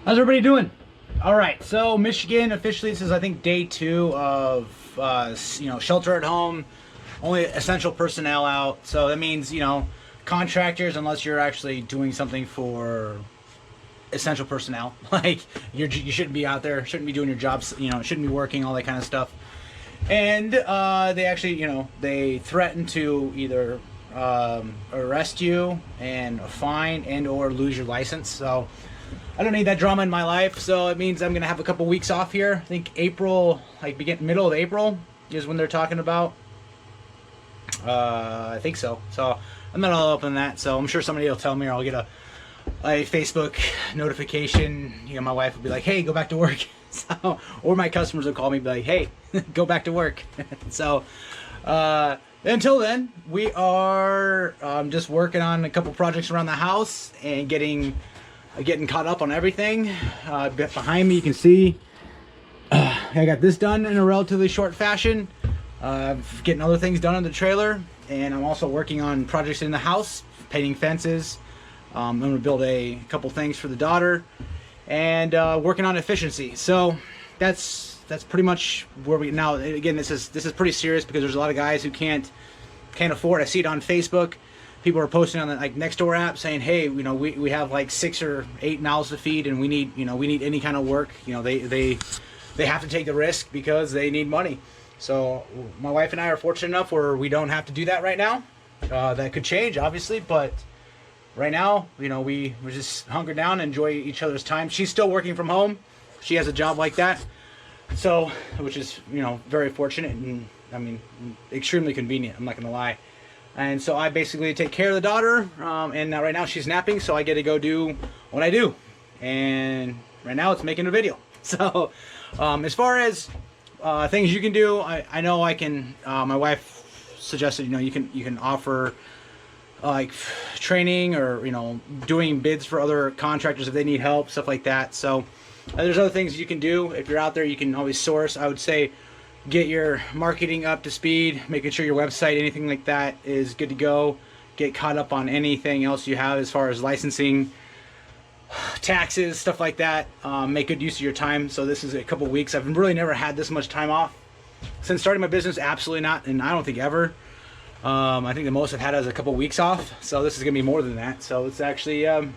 How's everybody doing? All right, so Michigan officially, this is I think day 2 of shelter at home, only essential personnel out. So that means contractors, unless you're actually doing something for essential personnel, like you shouldn't be out there, shouldn't be doing your jobs, shouldn't be working, all that kind of stuff. And they actually, they threaten to either arrest you and a fine and or lose your license. So I don't need that drama in my life, so it means I'm gonna have a couple weeks off here. I think April, like middle of April, is when they're talking about. I think so. So I'm not all up on that. So I'm sure somebody will tell me, or I'll get a Facebook notification. My wife will be like, "Hey, go back to work." So, or my customers will call me and be like, "Hey, go back to work." So until then, we are just working on a couple projects around the house and getting caught up on everything. Behind me you can see I got this done in a relatively short fashion. Getting other things done in the trailer, and I'm also working on projects in the house, painting fences. I'm going to build a couple things for the daughter, and working on efficiency. So that's pretty much where we now. Again, this is pretty serious because there's a lot of guys who can't afford. I see it on Facebook. People are posting on the Nextdoor app saying, "Hey, we have like 6 or 8 mouths to feed, and we need any kind of work." They have to take the risk because they need money. So my wife and I are fortunate enough where we don't have to do that right now. That could change, obviously, but right now, we're just hunkered down and enjoy each other's time. She's still working from home. She has a job like that, so which is very fortunate and extremely convenient. I'm not gonna lie. And so I basically take care of the daughter, and right now she's napping, so I get to go do what I do. And right now it's making a video. So as far as things you can do, I know I can. My wife suggested you can offer like training or doing bids for other contractors if they need help, stuff like that. So there's other things you can do. If you're out there, you can always source. I would say get your marketing up to speed, making sure your website, anything like that, is good to go. Get caught up on anything else you have as far as licensing, taxes, stuff like that. Make good use of your time. So this is a couple weeks. I've really never had this much time off since starting my business. Absolutely not, and I don't think ever. I think the most I've had is a couple weeks off. So this is gonna be more than that. So it's actually I'm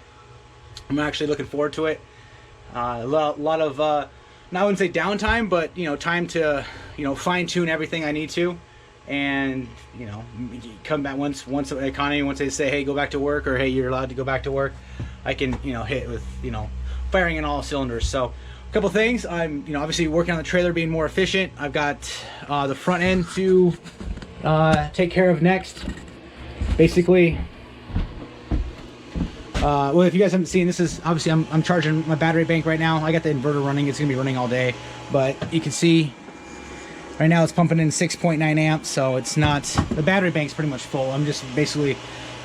actually looking forward to it. A lot of I wouldn't say downtime, but time to fine tune everything I need to, and come back once the economy, once they say, hey, go back to work, or hey, you're allowed to go back to work, I can hit with firing in all cylinders. So a couple things. I'm obviously working on the trailer, being more efficient. I've got the front end to take care of next. Basically, well, if you guys haven't seen, this is obviously I'm charging my battery bank right now. I got the inverter running. It's gonna be running all day, but you can see right now it's pumping in 6.9 amps, so it's not, the battery bank's pretty much full. I'm just basically,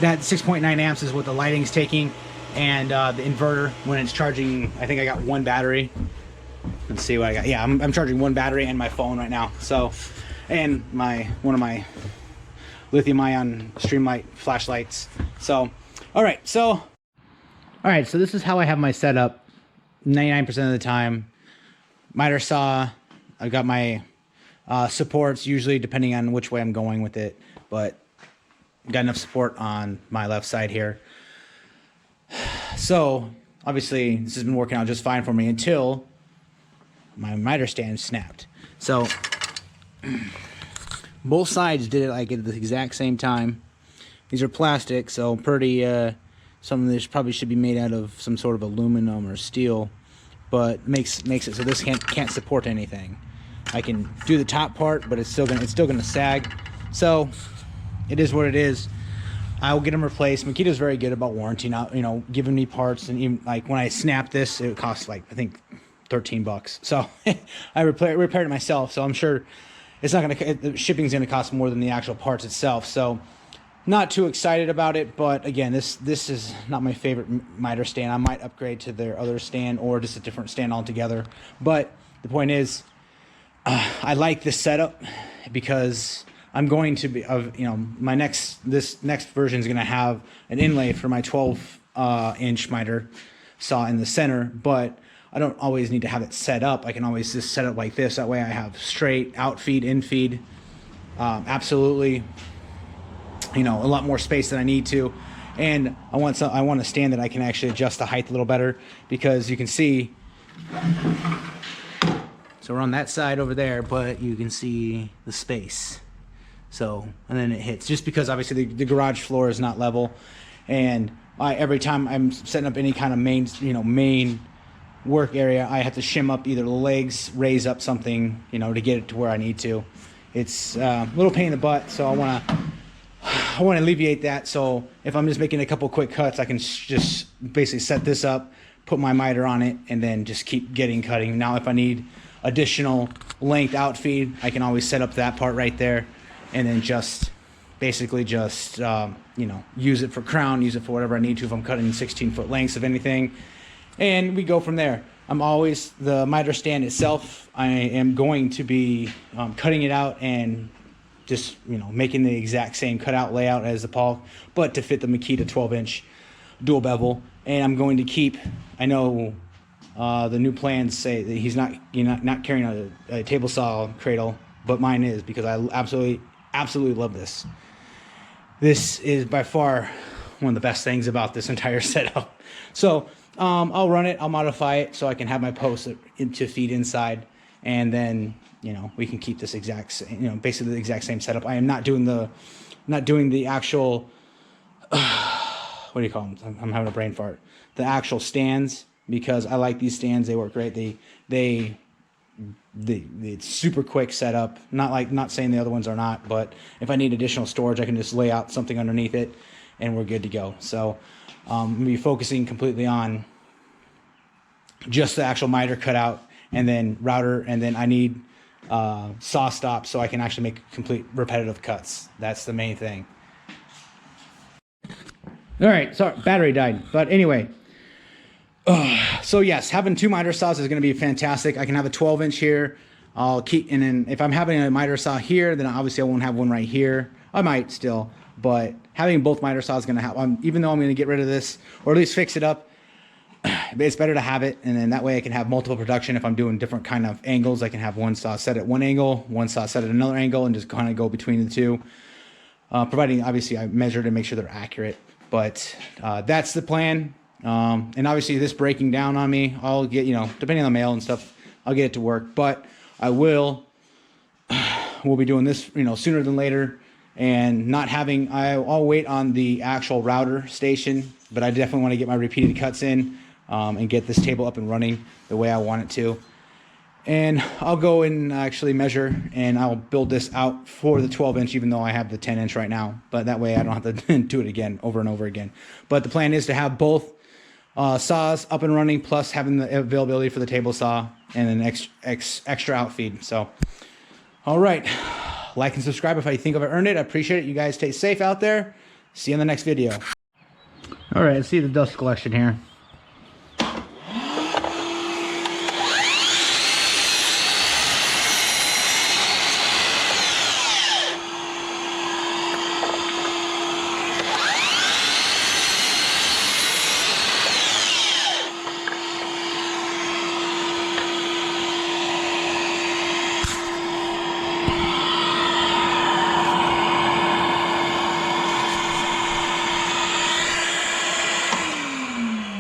that 6.9 amps is what the lighting's taking, and the inverter, when it's charging, I think I got 1 battery. Let's see what I got. Yeah, I'm charging 1 battery and my phone right now. So, and one of my lithium-ion Streamlight flashlights. So, all right, so this is how I have my setup 99% of the time. Miter saw, I've got my supports, usually depending on which way I'm going with it, but got enough support on my left side here. So obviously this has been working out just fine for me until my miter stand snapped. So both sides did it like at the exact same time. These are plastic, so pretty something that probably should be made out of some sort of aluminum or steel, but makes it so this can't support anything. I can do the top part, but it's still gonna sag. So it is what it is. I will get them replaced. Makita's very good about warranty, not giving me parts, and even like when I snapped this, it cost like I think $13. So I repaired it myself. So I'm sure it's not gonna, the shipping's gonna cost more than the actual parts itself. So not too excited about it, but again, this is not my favorite miter stand. I might upgrade to their other stand or just a different stand altogether. But the point is, I like this setup because I'm going to be, this next version is going to have an inlay for my 12 inch miter saw in the center, but I don't always need to have it set up. I can always just set it like this. That way I have straight out feed, in feed. Absolutely, you know, a lot more space than I need to. And I want a stand that I can actually adjust the height a little better, because you can see, so we're on that side over there, but you can see the space. So, and then it hits, just because obviously the garage floor is not level. And every time I'm setting up any kind of main work area, I have to shim up either the legs, raise up something, you know, to get it to where I need to. It's a little pain in the butt, so I want to alleviate that. So if I'm just making a couple quick cuts, I can just basically set this up, put my miter on it, and then just keep cutting. Now if I need additional length out feed, I can always set up that part right there, and then just basically just you know, use it for crown, use it for whatever I need to if I'm cutting 16-foot lengths of anything, and we go from there. I'm always, the miter stand itself, I am going to be cutting it out and just, you know, making the exact same cutout layout as the Paulk, but to fit the Makita 12-inch dual bevel. And I'm going to keep, I know the new plans say that he's not carrying a table saw cradle, but mine is, because I absolutely love this. This is by far one of the best things about this entire setup. So I'll run it, I'll modify it so I can have my posts to feed inside, and then, you know, we can keep this basically the exact same setup. I am not doing the actual what do you call them? I'm having a brain fart. The actual stands, because I like these stands. They work great. It's super quick setup. Not saying the other ones are not, but if I need additional storage, I can just lay out something underneath it, and we're good to go. So I'm gonna be focusing completely on just the actual miter cutout, and then router, and then I need saw stops so I can actually make complete repetitive cuts. That's the main thing. All right, sorry, battery died, but anyway. So yes, having two miter saws is going to be fantastic. I can have a 12-inch here. I'll keep, and then if I'm having a miter saw here, then obviously I won't have one right here. I might still, but having both miter saws is going to help. Even though I'm going to get rid of this, or at least fix it up, it's better to have it, and then that way I can have multiple production. If I'm doing different kind of angles, I can have one saw set at one angle, one saw set at another angle, and just kind of go between the two. Providing, obviously, I measure to make sure they're accurate. But that's the plan. And obviously this breaking down on me, I'll get, you know, depending on the mail and stuff, I'll get it to work. But we'll be doing this, you know, sooner than later, and not having, I'll wait on the actual router station, but I definitely want to get my repeated cuts in, and get this table up and running the way I want it to. And I'll go and actually measure, and I'll build this out for the 12-inch, even though I have the 10-inch right now. But that way I don't have to do it again, over and over again. But the plan is to have both saws up and running, plus having the availability for the table saw and an extra outfeed. So, all right. Like and subscribe if I think I've earned it. I appreciate it. You guys stay safe out there. See you in the next video. All right, let's see the dust collection here.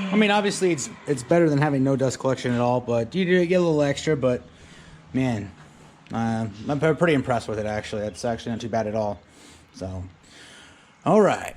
I mean, obviously it's better than having no dust collection at all, but you do get a little extra. But man, I'm pretty impressed with it, actually. It's actually not too bad at all. So, all right.